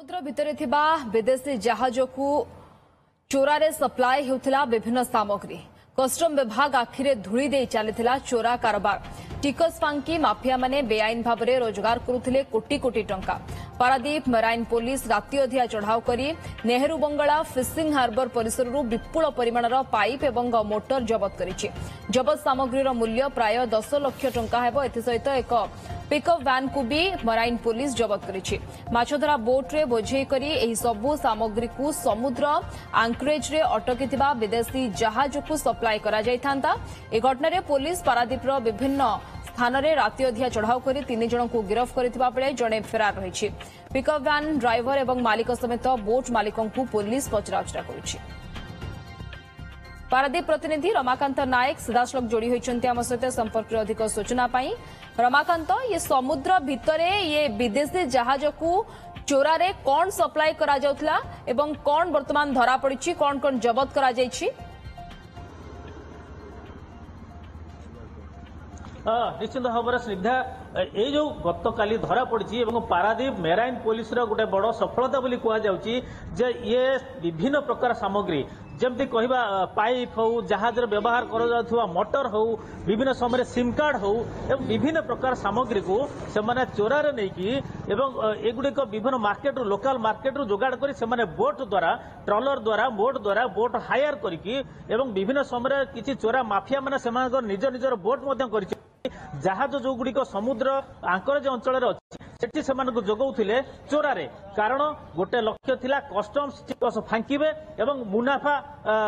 समुद्र भितर थिबा विदेशी जहाज को चोरारे सप्लाई होता विभिन्न सामग्री कस्टम विभाग आखिरे धूली दे चली चोरा कारोबार टिकस फांकी माफिया माने बेआईन भाव में रोजगार करुथिले कोटी कोटी टंका पारादीप मराइन पुलिस राति अधिया चढ़ाऊ करी नेहरू बंगला फिशिंग हार्बर परिसर विपुल परिमाणर पाइप एवं मोटर जबत करिछि। जबत सामग्रीर मूल्य प्राय 10 लाख टंका हेबो। एथिसहित एक पिकअप वैन को भी मराइन पुलिस जबत करिछि। माछधरा बोट रे बोझेई करी एही सबु सामग्री को समुद्र आंकरेज रे अटकीथिबा विदेशी जहाज को सप्लाई करा जायथांता। ए घटना रे पुलिस पारादीपर विभिन्न स्थान में राति अधिया चढ़ाऊ कर 3 जन को गिरफ्त करथिबा बेले जणे फेरार रहिछि। पिकअप वैन ड्राइवर एवं मालिक समेत बोट मालिकों को पुलिस पचराउचरा करुछि। पारादीप प्रतिनिधि रमाकांत नायक सीधासलख जोड़ी होइछन्ति आम सहित संपर्क अधिक सूचना पाई। रमाकांत, ये समुद्र भितरे ये विदेशी जहाज को चोरारे कौन सप्लाई करा जाउतला एवं कौन वर्तमान धरा पड़िछि, कौन कौन जबत करा जाइछि? निश्चित भाव में स्निग्धा ये जो गत काली धरा पड़ी पारादीप मेराइन पुलिस गोटे बड़ सफलता बोली कहुच्छी जे ये विभिन्न प्रकार सामग्री जमती कहवा पाइप हो जहाज व्यवहार कर मोटर हो विभिन्न समय सिम कार्ड हो एवं विभिन्न प्रकार सामग्री को से चोरारे नहीं एगुड़िक विभिन्न मार्केट लोकल मार्केट जोगाड़ कर बोट द्वारा ट्रलर द्वारा बोट बोट हायर करके विभिन्न समय किसी चोरा माफिया मैंने निज निजर बोट जहाज जो गुड़िक समुद्र आंकरेज अंचल सेठी से जगौले चोरारे कारण गोटे लक्ष्य थिला कस्टम्स टिकस फांकिबे एवं मुनाफा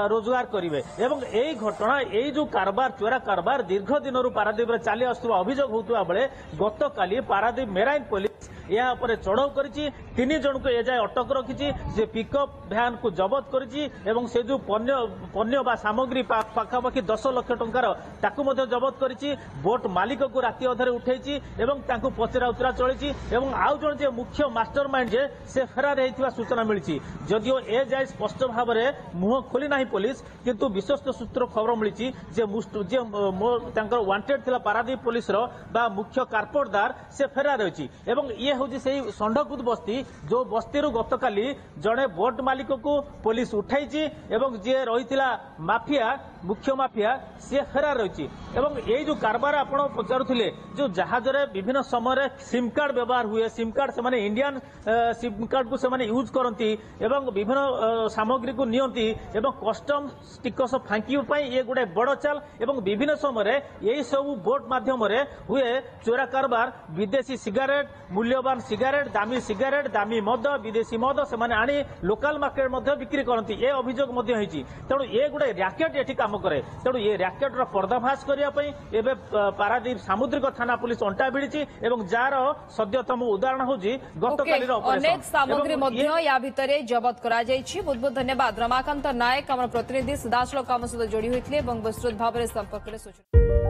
रोजगार करिवे एवं एई घटना एई जो कारबार चोरा कारबार दीर्घ दिन पारादीप चली आसुवा अभियोग होता बेले गत काली पारादीप मेराइन पुलिस या पर चढ़ाऊ करिछि। 3 जन को ए जाए अटक रखिछि जे पिकअप भ्यान को जबत करिछि एवं से जो पण्य बा सामग्री पाखापाखि 10 लाख टंकार ताकू मध्य जबत करिछि। बोट मालिक को राति अधरे उठेछि एवं ताकू पचराउचरा चलिछि एवं आउ जन जे मुख्य मास्टरमाइंड जे से फेरार होइथिबा सूचना मिलिछि। जदिओ ए जाए स्पष्ट भाव में मुह खोली नाही पुलिस किंतु विश्वस्त सूत्र खबर मिलिछि जे तांकर वांटेड थिला पारादीप पुलिस रो बा मुख्य कारपोटदार से फेरार होइछि एवं ये हूँ से षंढकुद बस्ती जो बस्ती गत काली जड़े बोट मालिक को पुलिस उठाई जी रही माफिया मुख्य माफिया सी फेरार रही यही जो कारबार आप पचारुले जो जहाज विभिन्न समय सिम कार्ड व्यवहार हुए सिम कार्ड से इंडियन सिम कार्ड को से यूज करती विभिन्न सामग्री को नियंती कस्टम टिकस फांकी ये गोटे बड़ चाल विभिन्न समय यही सब बोट माध्यम हुए चोरा कारबार विदेशी सिगारेट मूल्यवान सिगारेट दामी मद विदेशी मद से आनी लोकल मार्केट मध्य बिक्री करती ये अभियोग तेणु ये गोटे रैकेट ये काम करे तेणु ये रैकेटर पर्दाफाश करने पारादीप सामुद्रिक थाना पुलिस अंटा भिड़ी जार सद्यतम उदाहरण हूँ गतकालीन अनेक सामग्री भितर जबत करा जाइछि। बहुत बहुत धन्यवाद रमाकांत नायक आम प्रतिनिधि सीधासलख आम सहित जोड़ी होते विस्तृत भाव में संपर्क सूचना।